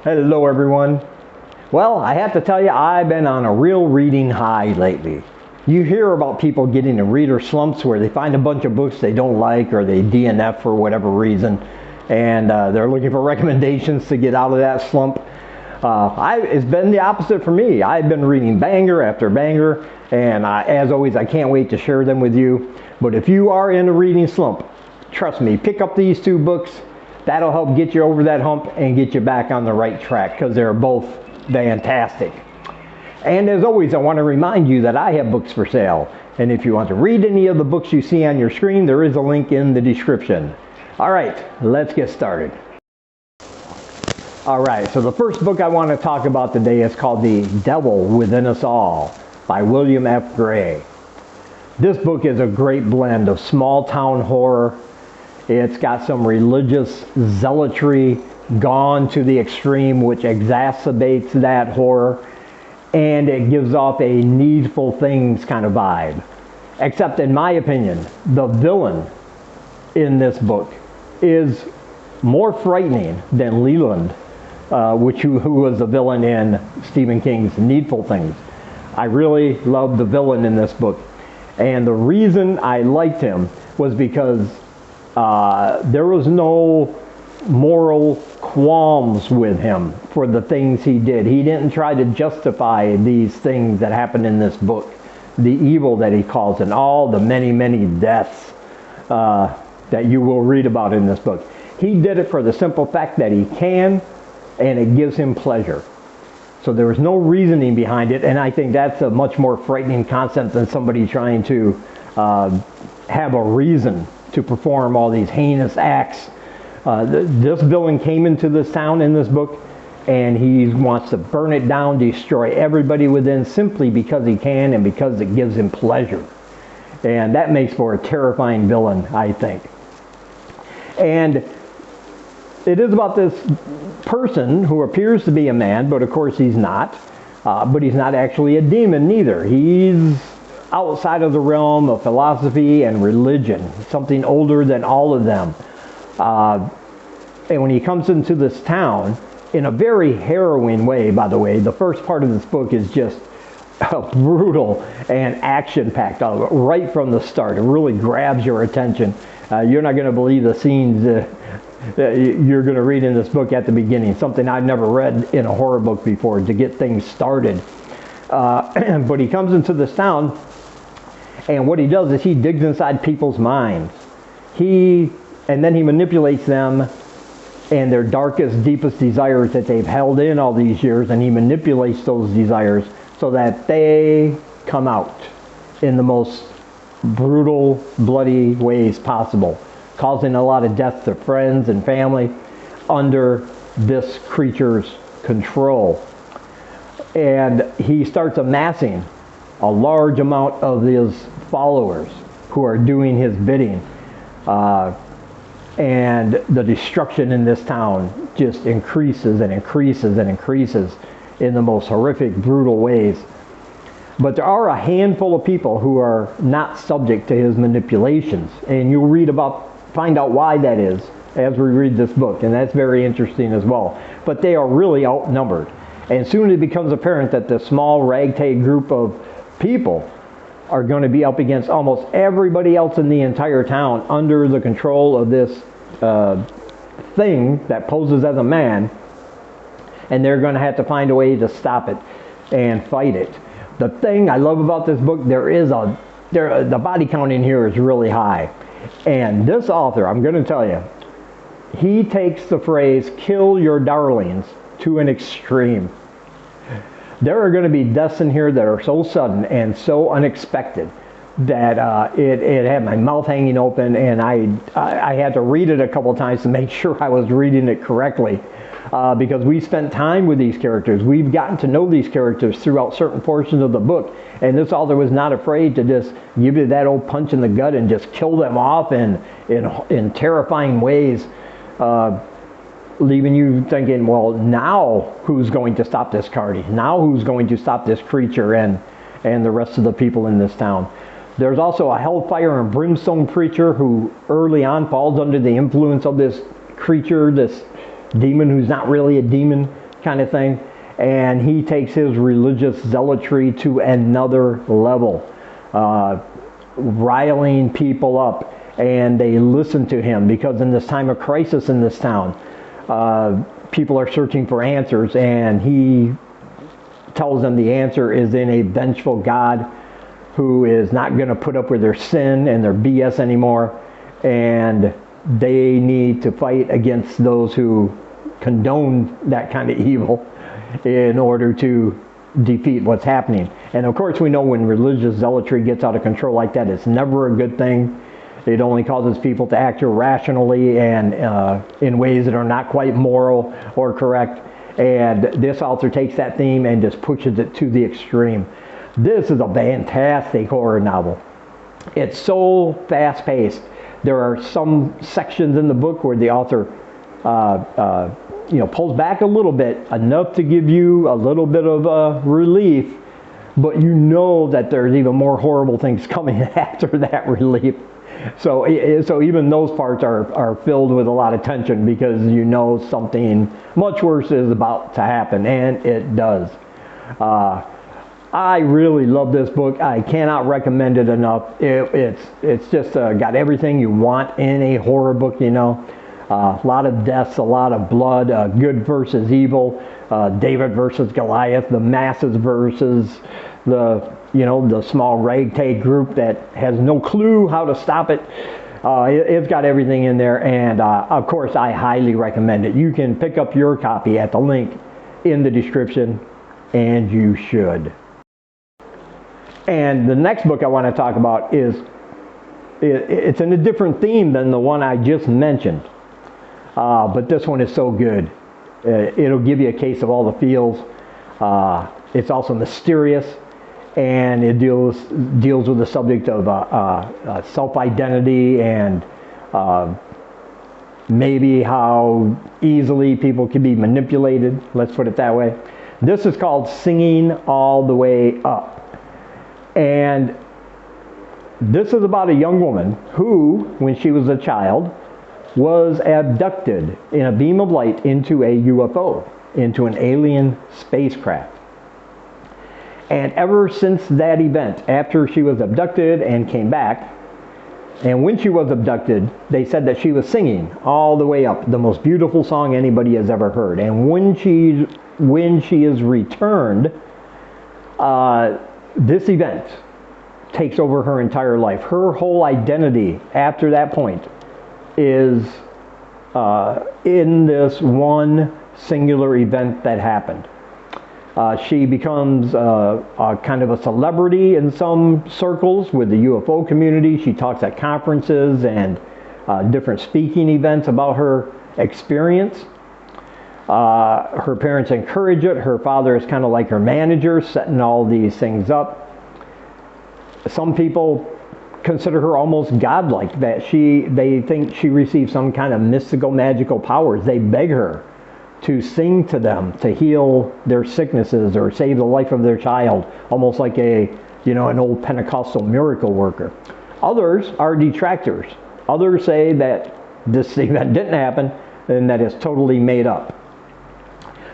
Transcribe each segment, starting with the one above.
Hello everyone. Well, I have to tell you, I've been on a real reading high lately. You hear about people getting in reader slumps where they find a bunch of books they don't like or they DNF for whatever reason, and they're looking for recommendations to get out of that slump. It's been the opposite for me. I've been reading banger after banger, and as always, I can't wait to share them with you. But if you are in a reading slump, trust me, pick up these two books. That'll help get you over that hump and get you back on the right track, because they're both fantastic. And as always, I want to remind you that I have books for sale. And if you want to read any of the books you see on your screen, there is a link in the description. All right, let's get started. All right, so the first book I want to talk about today is called The Devil Within Us All by William F. Gray. This book is a great blend of small town horror. It's got some religious zealotry gone to the extreme, which exacerbates that horror, and it gives off a needful things kind of vibe. Except in my opinion, the villain in this book is more frightening than Leland, who was the villain in Stephen King's Needful Things. I really loved the villain in this book, and the reason I liked him was because there was no moral qualms with him for the things he did. He didn't try to justify these things that happened in this book, the evil that he calls, and all the many, many deaths that you will read about in this book. He did it for the simple fact that he can, and it gives him pleasure. So there was no reasoning behind it, and I think that's a much more frightening concept than somebody trying to have a reason to perform all these heinous acts. This villain came into this town in this book, and he wants to burn it down, destroy everybody within, simply because he can and because it gives him pleasure. And that makes for a terrifying villain, I think. And it is about this person who appears to be a man, but of course he's not. But he's not actually a demon neither. He's outside of the realm of philosophy and religion, something older than all of them. And when he comes into this town, in a very harrowing way, by the way, the first part of this book is just brutal and action-packed right from the start. It really grabs your attention. You're not going to believe the scenes that you're going to read in this book at the beginning, something I've never read in a horror book before to get things started. But he comes into this town, and what he does is he digs inside people's minds. And then he manipulates them and their darkest, deepest desires that they've held in all these years, and he manipulates those desires so that they come out in the most brutal, bloody ways possible, causing a lot of death to friends and family under this creature's control. And he starts amassing a large amount of his followers who are doing his bidding. And the destruction in this town just increases and increases and increases in the most horrific, brutal ways. But there are a handful of people who are not subject to his manipulations, and you'll find out why that is as we read this book, and that's very interesting as well. But they are really outnumbered, and soon it becomes apparent that this small ragtag group of people are going to be up against almost everybody else in the entire town under the control of this thing that poses as a man, and they're going to have to find a way to stop it and fight it. The thing I love about this book, the body count in here is really high. And this author, I'm going to tell you, he takes the phrase, "kill your darlings," to an extreme. There are going to be deaths in here that are so sudden and so unexpected that it had my mouth hanging open, and I had to read it a couple times to make sure I was reading it correctly, because we spent time with these characters. We've gotten to know these characters throughout certain portions of the book, and this author was not afraid to just give you that old punch in the gut and just kill them off in terrifying ways, leaving you thinking, well, now who's going to stop this party? Now who's going to stop this creature and the rest of the people in this town? There's also a hellfire and brimstone preacher who early on falls under the influence of this creature, this demon who's not really a demon, kind of thing. And he takes his religious zealotry to another level, riling people up, and they listen to him because in this time of crisis in this town, people are searching for answers, and he tells them the answer is in a vengeful God who is not going to put up with their sin and their BS anymore, and they need to fight against those who condone that kind of evil in order to defeat what's happening. And of course we know when religious zealotry gets out of control like that, it's never a good thing. It only causes people to act irrationally and in ways that are not quite moral or correct. And this author takes that theme and just pushes it to the extreme. This is a fantastic horror novel. It's so fast-paced. There are some sections in the book where the author pulls back a little bit, enough to give you a little bit of relief, but you know that there's even more horrible things coming after that relief. So even those parts are filled with a lot of tension because you know something much worse is about to happen, and it does. I really love this book. I cannot recommend it enough. It's just got everything you want in a horror book, you know. A lot of deaths, a lot of blood, good versus evil, David versus Goliath, the masses versus the small ragtag group that has no clue how to stop it. It's got everything in there, and of course I highly recommend it. You can pick up your copy at the link in the description, and you should. And the next book I want to talk about it's in a different theme than the one I just mentioned. But this one is so good. It'll give you a case of all the feels. It's also mysterious, and it deals with the subject of self-identity and maybe how easily people can be manipulated. Let's put it that way. This is called Singing All the Way Up. And this is about a young woman who, when she was a child, was abducted in a beam of light into a UFO, into an alien spacecraft. And ever since that event, after she was abducted and came back, and when she was abducted, they said that she was singing all the way up, the most beautiful song anybody has ever heard. And when she is returned, this event takes over her entire life. Her whole identity after that point is in this one singular event that happened. She becomes kind of a celebrity in some circles with the UFO community. She talks at conferences and different speaking events about her experience. Her parents encourage it. Her father is kind of like her manager, setting all these things up. Some people consider her almost godlike, that they think she received some kind of mystical, magical powers. They beg her to sing to them to heal their sicknesses or save the life of their child, almost like an old Pentecostal miracle worker. Others are detractors. Others say that this event didn't happen and that it's totally made up.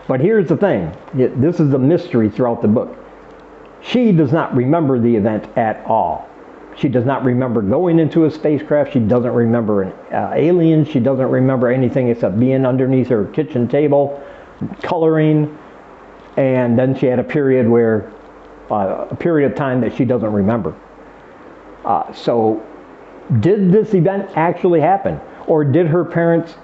But here's the thing. This is the mystery throughout the book. She does not remember the event at all. She does not remember going into a spacecraft. She doesn't remember an alien. She doesn't remember anything except being underneath her kitchen table, coloring, and then she had a period of time that she doesn't remember. So did this event actually happen? Or did her parents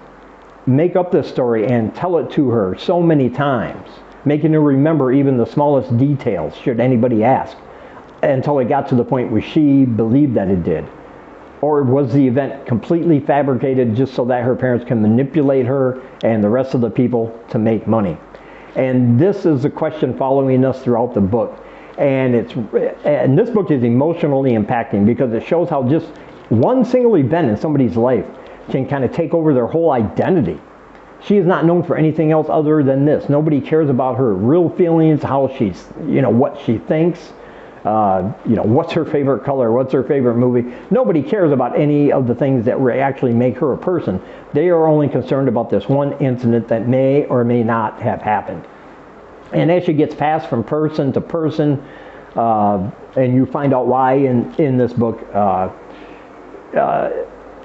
make up this story and tell it to her so many times, making her remember even the smallest details, should anybody ask, until it got to the point where she believed that it did? Or was the event completely fabricated just so that her parents can manipulate her and the rest of the people to make money? And this is a question following us throughout the book. And this book is emotionally impacting because it shows how just one single event in somebody's life can kind of take over their whole identity. She is not known for anything else other than this. Nobody cares about her real feelings, how she's, what she thinks. what's her favorite color, what's her favorite movie. Nobody cares about any of the things that actually make her a person. They are only concerned about this one incident that may or may not have happened. And as she gets passed from person to person, and you find out why in this book,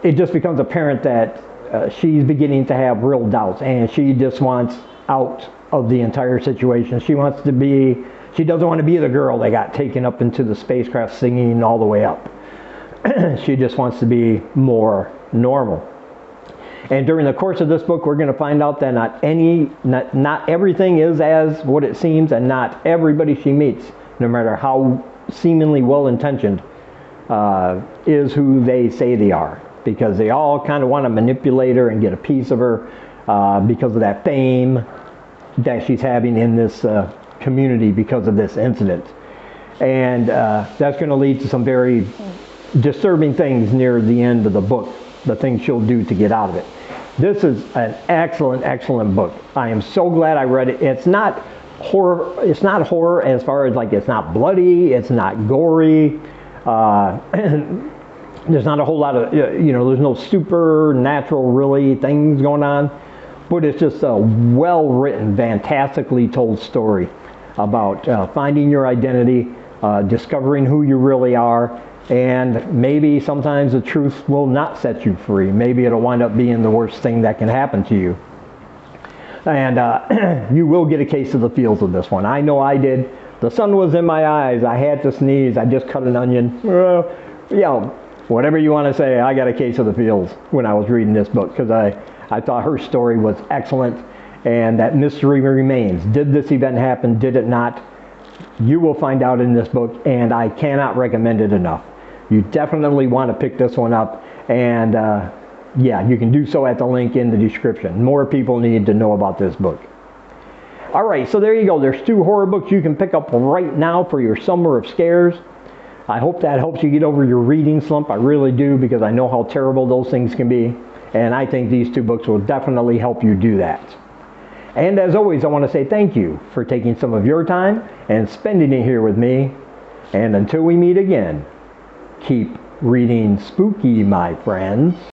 it just becomes apparent that she's beginning to have real doubts, and she just wants out of the entire situation. She doesn't want to be the girl that got taken up into the spacecraft singing all the way up. She just wants to be more normal. And during the course of this book, we're going to find out that not everything is as what it seems, and not everybody she meets, no matter how seemingly well-intentioned, is who they say they are. Because they all kind of want to manipulate her and get a piece of her because of that fame that she's having in this community because of this incident. And that's going to lead to some very disturbing things near the end of the book, the things she'll do to get out of it. This is an excellent, excellent book. I am so glad I read it. It's not horror as far as like it's not bloody, it's not gory. There's not a whole lot of, there's no supernatural really things going on, but it's just a well-written, fantastically told story about finding your identity, discovering who you really are, and maybe sometimes the truth will not set you free. Maybe it'll wind up being the worst thing that can happen to you. And you will get a case of the feels of this one. I know I did. The sun was in my eyes. I had to sneeze. I just cut an onion. Whatever you want to say, I got a case of the feels when I was reading this book, because I thought her story was excellent, and that mystery remains. Did this event happen? Did it not? You will find out in this book, and I cannot recommend it enough. You definitely want to pick this one up, and you can do so at the link in the description. More people need to know about this book. Alright, so there you go. There's 2 horror books you can pick up right now for your summer of scares. I hope that helps you get over your reading slump. I really do, because I know how terrible those things can be. And I think these 2 books will definitely help you do that. And as always, I want to say thank you for taking some of your time and spending it here with me. And until we meet again, keep reading spooky, my friends.